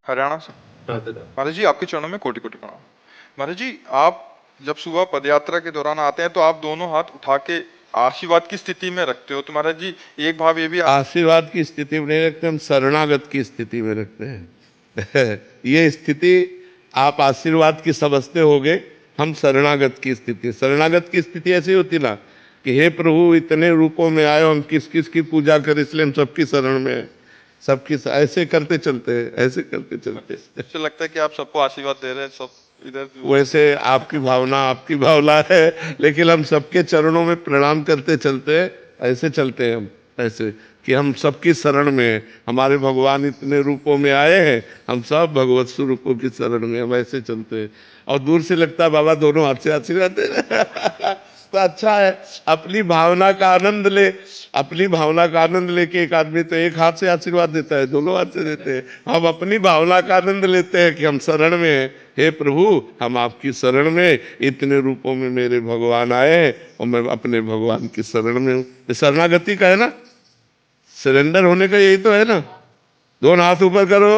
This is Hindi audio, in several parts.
हरियाणा से। राधे राधे। महाराज जी आपके चरणों में कोटि कोटि प्रणाम। महाराज जी आप जब सुबह पदयात्रा के दौरान आते हैं तो आप दोनों हाथ उठा के आशीर्वाद की स्थिति में रखते हो, तो महाराज जी एक भाव ये भी आशीर्वाद की स्थिति में नहीं रखते, हम शरणागत की स्थिति में रखते हैं। ये स्थिति आप आशीर्वाद की समझते होगे, हम शरणागत की स्थिति, शरणागत की स्थिति ऐसी होती ना कि हे प्रभु इतने रूपों में आए, हम किस किस की पूजा करें, इसलिए हम सबकी शरण में हैं, सबकी ऐसे करते चलते हैं, ऐसे करते चलते हैं। मुझे लगता है कि आप सबको आशीर्वाद दे रहे हैं, सब इधर वैसे आपकी भावना है, लेकिन हम सबके चरणों में प्रणाम करते चलते हैं, ऐसे चलते हैं हम, ऐसे कि हम सबकी शरण में हैं। हमारे भगवान इतने रूपों में आए हैं, हम सब भगवत स्वरूपों की शरण में हम ऐसे चलते हैं। और दूर से लगता है बाबा दोनों हाथ से आशीर्वाद दे रहे हैं। तो अच्छा है, अपनी भावना का आनंद ले, अपनी भावना का आनंद लेके एक आदमी तो एक हाथ से आशीर्वाद देता है, दोनों हाथ से देते हैं। हम अपनी भावना का आनंद लेते हैं कि हम शरण में हैं, हे प्रभु हम आपकी शरण में, इतने रूपों में मेरे भगवान आए हैं और मैं अपने भगवान की शरण में हूँ। ये शरणागति का है ना, सरेंडर होने का यही तो है ना, दोनों हाथ ऊपर करो।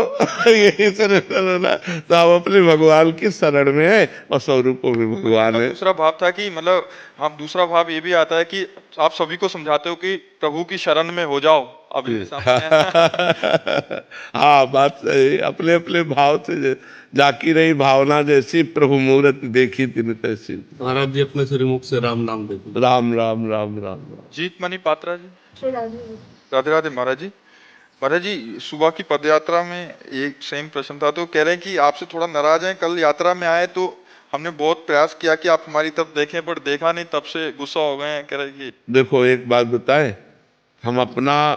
यही सरेंडर होना, तो आप अपने भगवान की शरण में है और स्वरूपों में भगवान है। दूसरा भाव था कि मतलब हम दूसरा भाव ये भी आता है कि आप सभी को समझाते हो कि प्रभु की शरण में हो जाओ अभी सामने। हाँ बात सही, अपने अपने भाव से जाकी रही भावना जैसी, प्रभु मूरत देखी तिन तैसी। महाराज जी अपने श्रीमुख से राम नाम देते। राम राम राम राम राम। जीत मनी पात्रा जी, राधे राधे। महाराज जी, महाराज जी सुबह की पदयात्रा में एक सेम प्रश्न था, तो कह रहे हैं कि आपसे थोड़ा नाराज हैं, कल यात्रा में आए तो हमने बहुत प्रयास किया कि आप हमारी तरफ देखें पर देखा नहीं, तब से गुस्सा हो गए हैं, कह रहे कि देखो एक बात बताएं, हम अपना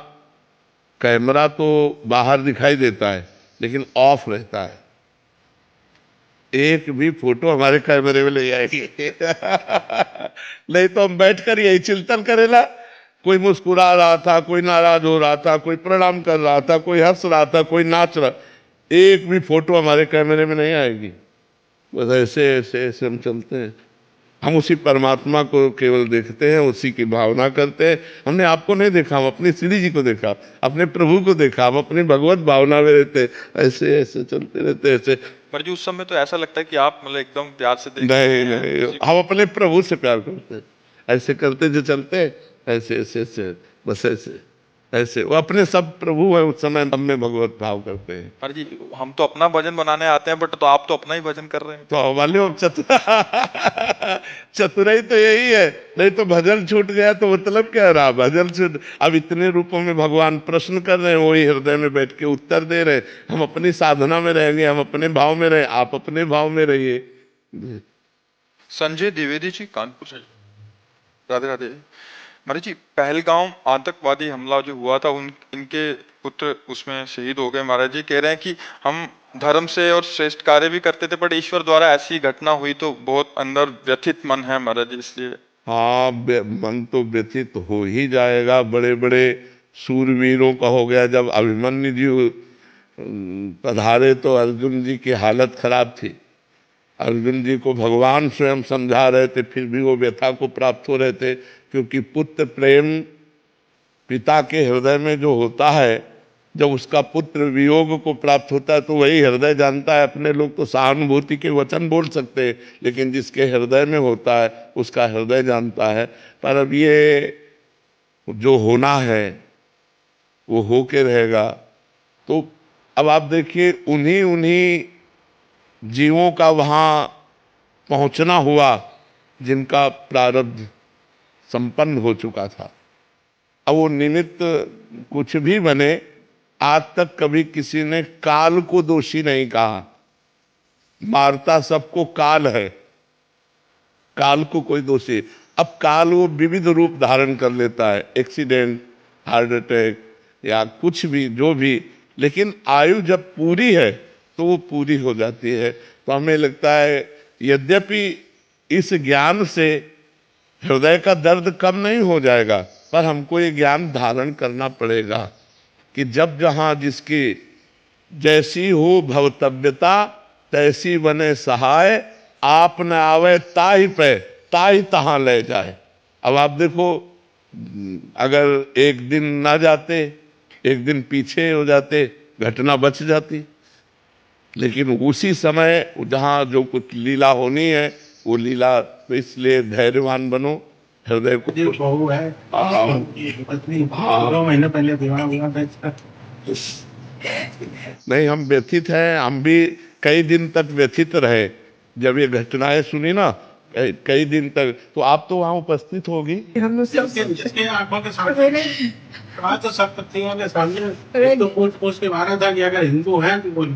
कैमरा तो बाहर दिखाई देता है लेकिन ऑफ रहता है, एक भी फोटो हमारे कैमरे में ले आएगी। नहीं तो हम बैठकर यही चिंतन करेला, कोई मुस्कुरा रहा था, कोई नाराज हो रहा था, कोई प्रणाम कर रहा था, कोई हंस रहा था, कोई नाच रहा, एक भी फोटो हमारे कैमरे में नहीं आएगी। बस ऐसे ऐसे ऐसे हम चलते हैं, हम उसी परमात्मा को केवल देखते हैं, उसी की भावना करते हैं। हमने आपको नहीं देखा, हम अपनी श्री जी को देखा, अपने प्रभु को देखा, हम अपनी भगवत भावना में रहते, ऐसे ऐसे चलते रहते ऐसे। पर जी उस समय तो ऐसा लगता है कि आप मतलब एकदम प्यार से देख नहीं नहीं, हम अपने प्रभु से प्यार करते हैं, ऐसे करते जो चलते हैं, ऐसे ऐसे ऐसे, बस ऐसे ऐसे। वो अपने सब प्रभु है, उस समय हम में भगवत भाव करते हैं। पर जी हम तो अपना भजन बनाने आते हैं, बट तो आप तो अपना ही भजन कर रहे हैं। तो मालूम चतुराई तो यही है, नहीं तो भजन छूट गया तो मतलब क्या रहा, भजन छूट। अब इतने रूपों में भगवान प्रश्न कर रहे हैं, वही हृदय में बैठ के उत्तर दे रहे हैं। हम अपनी साधना में रहेंगे, हम अपने भाव में रहे, आप अपने भाव में रहिए। संजय द्विवेदी जी कानपुर से, राधे राधे। महाराज जी पहलगांव आतंकवादी हमला जो हुआ था, उन इनके पुत्र उसमें शहीद हो गए। महाराज जी कह रहे हैं कि हम धर्म से और श्रेष्ठ कार्य भी करते थे, बट ईश्वर द्वारा ऐसी घटना हुई तो बहुत अंदर व्यथित मन है महाराज जी, इसलिए। हाँ मन तो व्यथित हो ही जाएगा, बड़े बड़े सूरवीरों का हो गया। जब अभिमन्यु जी पधारे तो अर्जुन जी की हालत खराब थी, अर्जुन जी को भगवान स्वयं समझा रहे थे, फिर भी वो व्यथा को प्राप्त हो रहे थे, क्योंकि पुत्र प्रेम पिता के हृदय में जो होता है, जब उसका पुत्र वियोग को प्राप्त होता है तो वही हृदय जानता है। अपने लोग तो सहानुभूति के वचन बोल सकते हैं, लेकिन जिसके हृदय में होता है उसका हृदय जानता है। पर अब ये जो होना है वो हो के रहेगा। तो अब आप देखिए, उन्हीं उन्हीं जीवों का वहाँ पहुँचना हुआ जिनका प्रारब्ध संपन्न हो चुका था। अब वो निमित्त कुछ भी बने, आज तक कभी किसी ने काल को दोषी नहीं कहा। मारता सबको काल है, काल को कोई दोषी। अब काल वो विविध रूप धारण कर लेता है, एक्सीडेंट, हार्ट अटैक या कुछ भी जो भी, लेकिन आयु जब पूरी है तो वो पूरी हो जाती है। तो हमें लगता है यद्यपि इस ज्ञान से हृदय का दर्द कम नहीं हो जाएगा, पर हमको ये ज्ञान धारण करना पड़ेगा कि जब जहाँ जिसकी जैसी हो भवतव्यता, तैसी बने सहाय, आप न आवे ताहि पे, ताहि तहाँ ले जाए। अब आप देखो, अगर एक दिन ना जाते, एक दिन पीछे हो जाते, घटना बच जाती। लेकिन उसी समय जहाँ जो कुछ लीला होनी है वो लीला, तो इसलिए धैर्यवान बनो, हृदय को जो बहू है पत्नी 2 महीने पहले विवाह हुआ था इसका। नहीं, हम व्यथित हैं, हम भी कई दिन तक व्यथित रहे जब ये घटनाएं सुनी ना, कई दिन तक। तो आप तो वहाँ उपस्थित होगी। जिसके आंखों के सामने कहा तो सब पत्नियों के सामने तो पूछ के मारा था कि अगर हिंदू है तो बोलो।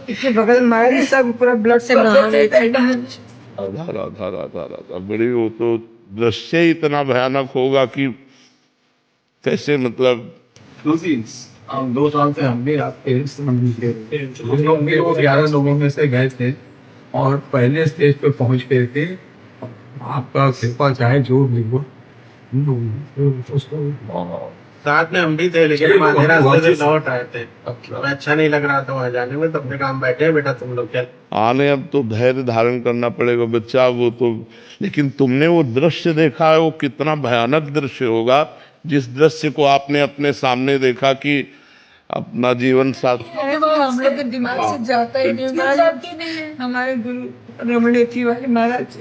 इसके बगल में सब पूरा ब्लड से नहा रहे थे। राधा राधा राधा राधा, बड़ी वो तो दृश्य ही इतना भयानक होगा कि कैसे, मतलब 2 साल से हम भी आपके इस मंदिर के हम लोग भी वो 11 लोगों में से गए थे और पहले स्टेज पे पहुंच गए थे। आपका कृपा चाहे जो भी हो, उसको साथ में हम भी थे, लेकिन हम आधे रास्ते से लौट आए थे। हमें अच्छा नहीं लग रहा था वहाँ जाने में, तो अपने काम बैठे बेटा तुम लोग चल आने। अब तो धैर्य धारण करना पड़ेगा बच्चा, वो तो। लेकिन तुमने वो दृश्य देखा है, वो कितना भयानक दृश्य होगा, जिस दृश्य को आपने अपने सामने देखा कि अपना जीवन साथ। हम लोग के दिमाग से जाता ही नहीं। हमारे गुरु रमणेती वाले महाराज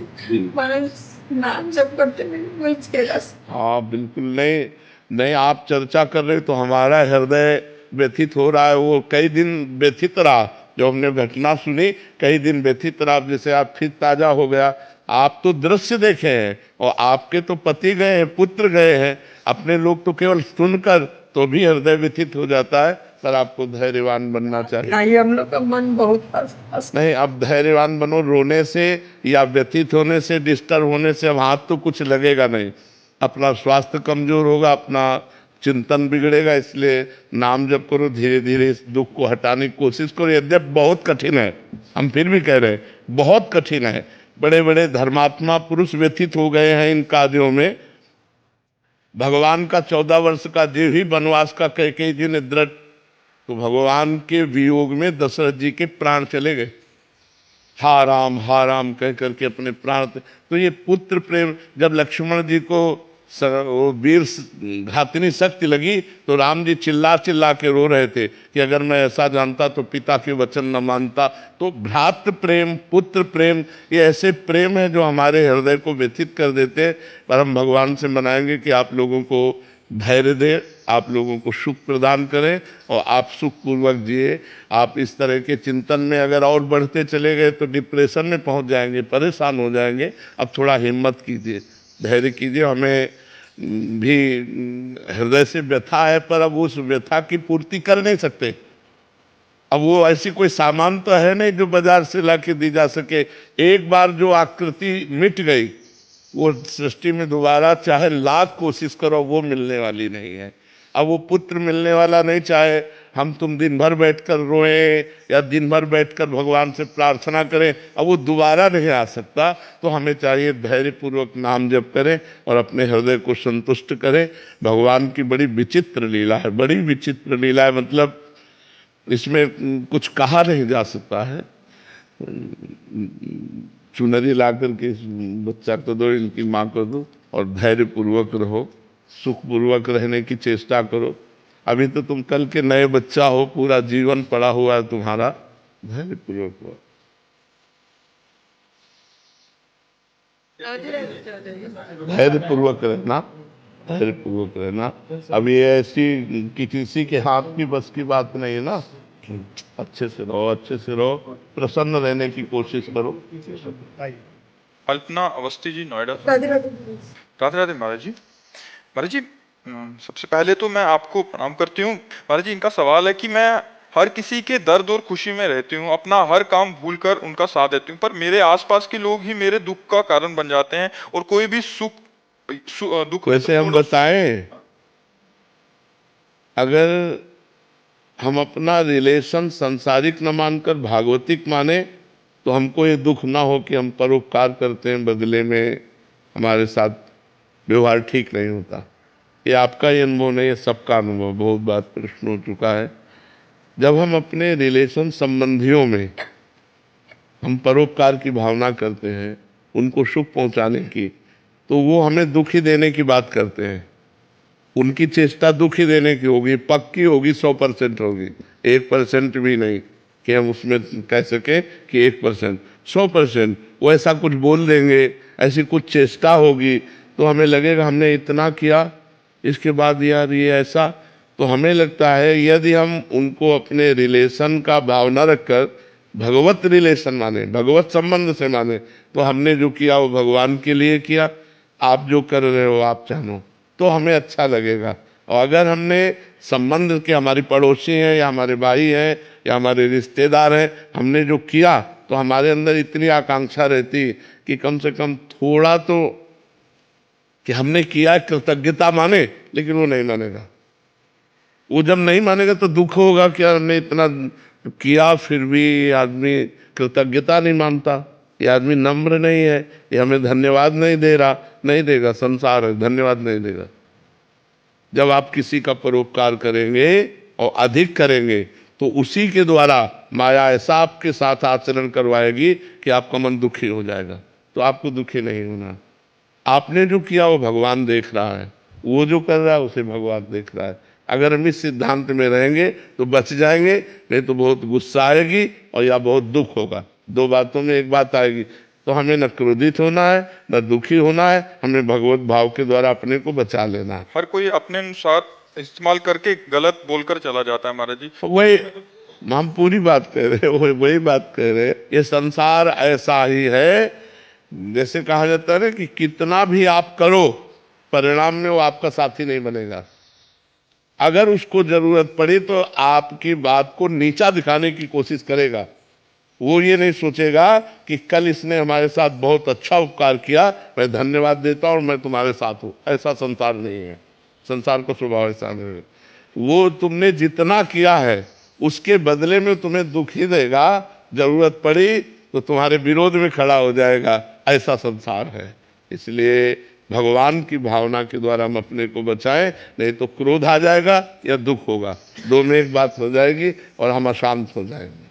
नाम जब करते वही चेहरा। हाँ बिल्कुल, नहीं नहीं, आप चर्चा कर रहे तो हमारा हृदय व्यथित हो रहा है। वो कई दिन व्यथित रहा, जो हमने घटना सुनी कई दिन व्यथित रहा। जैसे आप फिर ताजा हो गया। आप तो दृश्य देखे हैं और आपके तो पति गए हैं, पुत्र गए हैं, अपने लोग तो केवल सुनकर तो भी हृदय व्यथित हो जाता है। पर आपको धैर्यवान बनना चाहिए। नहीं, हम लोग का मन बहुत नहीं, अब धैर्यवान बनो। रोने से या व्यथित होने से, डिस्टर्ब होने से अब हाथ तो कुछ लगेगा नहीं। अपना स्वास्थ्य कमजोर होगा, अपना चिंतन बिगड़ेगा। इसलिए नाम जप करो, धीरे धीरे इस दुख को हटाने की कोशिश करो। यद्यपि बहुत कठिन है, हम फिर भी कह रहे हैं बहुत कठिन है। बड़े बड़े धर्मात्मा पुरुष व्यथित हो गए हैं इन कार्यों में। भगवान का 14 वर्ष का जीव ही वनवास का कैकेयी जी ने दृढ़, तो भगवान के वियोग में दशरथ जी के प्राण चले गए। हा राम कह करके अपने प्राण। तो ये पुत्र प्रेम, जब लक्ष्मण जी को वो वीर घातनी शक्ति लगी तो राम जी चिल्ला चिल्ला के रो रहे थे कि अगर मैं ऐसा जानता तो पिता के वचन न मानता। तो भ्रातृ प्रेम, पुत्र प्रेम, ये ऐसे प्रेम है जो हमारे हृदय को व्यथित कर देते हैं। पर हम भगवान से मनाएंगे कि आप लोगों को धैर्य दे, आप लोगों को सुख प्रदान करें और आप सुखपूर्वक जिए। आप इस तरह के चिंतन में अगर और बढ़ते चले गए तो डिप्रेशन में पहुंच जाएंगे, परेशान हो जाएंगे। अब थोड़ा हिम्मत कीजिए, धैर्य कीजिए। हमें भी हृदय से व्यथा है, पर अब उस व्यथा की पूर्ति कर नहीं सकते। अब वो ऐसी कोई सामान तो है नहीं जो बाजार से ला के दी जा सके। एक बार जो आकृति मिट गई, वो सृष्टि में दोबारा चाहे लाख कोशिश करो वो मिलने वाली नहीं है। अब वो पुत्र मिलने वाला नहीं, चाहे हम तुम दिन भर बैठकर रोएं या दिन भर बैठकर भगवान से प्रार्थना करें, अब वो दोबारा नहीं आ सकता। तो हमें चाहिए धैर्यपूर्वक नाम जप करें और अपने हृदय को संतुष्ट करें। भगवान की बड़ी विचित्र लीला है, बड़ी विचित्र लीला है, मतलब इसमें कुछ कहा नहीं जा सकता है। चुनरी ला करके बच्चा को दो, इनकी माँ को दो और धैर्यपूर्वक रहो, सुखपूर्वक रहने की चेष्टा करो। अभी तो तुम कल के नए बच्चा हो, पूरा जीवन पड़ा हुआ है तुम्हारा, धैर्यपूर्वक हो। धैर्यपूर्वक रहना, धैर्यपूर्वक रहना। अब ये ऐसी कि किसी के हाथ की बस की बात नहीं है ना। अच्छे से रहो, अच्छे से रहो, प्रसन्न रहने की कोशिश करो। अल्पना अवस्थी जी, नोएडा। राधे राधे महाराज जी। महाराज जी, सबसे पहले तो मैं आपको प्रणाम करती हूँ। महाराज जी, इनका सवाल है कि मैं हर किसी के दर्द और खुशी में रहती हूँ, अपना हर काम भूलकर उनका साथ देती हूँ, पर मेरे आसपास के लोग ही मेरे दुख का कारण बन जाते हैं और कोई भी दुख। वैसे हम बताएं, अगर हम अपना रिलेशन संसारिक न मानकर भागवतिक माने तो हमको ये दुख ना हो कि हम परोपकार करते हैं, बदले में हमारे साथ व्यवहार ठीक नहीं होता। ये आपका ही अनुभव नहीं है, सबका अनुभव, बहुत बार प्रश्न हो चुका है। जब हम अपने रिलेशन संबंधियों में हम परोपकार की भावना करते हैं, उनको सुख पहुंचाने की, तो वो हमें दुख ही देने की बात करते हैं। उनकी चेष्टा दुख ही देने की होगी, पक्की होगी, 100% होगी, 1% भी नहीं। कि हम उसमें कह सके कि 1%, 100% वो ऐसा कुछ बोल देंगे, ऐसी कुछ चेष्टा होगी तो हमें लगेगा हमने इतना किया, इसके बाद यार ये ऐसा। तो हमें लगता है यदि हम उनको अपने रिलेशन का भावना रखकर भगवत रिलेशन माने, भगवत संबंध से माने, तो हमने जो किया वो भगवान के लिए किया, आप जो कर रहे हो आप जानो, तो हमें अच्छा लगेगा। और अगर हमने संबंध के हमारी पड़ोसी हैं या हमारे भाई हैं या हमारे रिश्तेदार हैं, हमने जो किया तो हमारे अंदर इतनी आकांक्षा रहती कि कम से कम थोड़ा तो कि हमने किया, कृतज्ञता माने। लेकिन वो नहीं मानेगा। वो जब नहीं मानेगा तो दुख होगा कि हमने इतना किया फिर भी आदमी कृतज्ञता नहीं मानता, ये आदमी नम्र नहीं है, ये हमें धन्यवाद नहीं दे रहा। नहीं देगा, संसार है, धन्यवाद नहीं देगा। जब आप किसी का परोपकार करेंगे और अधिक करेंगे तो उसी के द्वारा माया ऐसा आपके साथ आचरण करवाएगी कि आपका मन दुखी हो जाएगा। तो आपको दुखी नहीं होना। आपने जो किया वो भगवान देख रहा है, वो जो कर रहा है उसे भगवान देख रहा है। अगर हम इस सिद्धांत में रहेंगे तो बच जाएंगे, नहीं तो बहुत गुस्सा आएगी और या बहुत दुख होगा। दो बातों में एक बात आएगी। तो हमें न क्रोधित होना है न दुखी होना है, हमें भगवत भाव के द्वारा अपने को बचा लेना है। हर कोई अपने अनुसार इस्तेमाल करके गलत बोलकर चला जाता है महाराज जी। वही हम पूरी बात कह रहे हैं, वही बात कह रहे हैं। ये संसार ऐसा ही है, जैसे कहा जाता है ना कि कितना भी आप करो परिणाम में वो आपका साथी नहीं बनेगा। अगर उसको जरूरत पड़ी तो आपकी बात को नीचा दिखाने की कोशिश करेगा। वो ये नहीं सोचेगा कि कल इसने हमारे साथ बहुत अच्छा उपकार किया, मैं धन्यवाद देता हूँ और मैं तुम्हारे साथ हूँ। ऐसा संसार नहीं है। संसार का स्वभाव ऐसा नहीं है। वो तुमने जितना किया है उसके बदले में तुम्हें दुख ही देगा, जरूरत पड़ी तो तुम्हारे विरोध में खड़ा हो जाएगा। ऐसा संसार है। इसलिए भगवान की भावना के द्वारा हम अपने को बचाएं, नहीं तो क्रोध आ जाएगा या दुख होगा, दो में एक बात हो जाएगी और हम अशांत हो जाएंगे।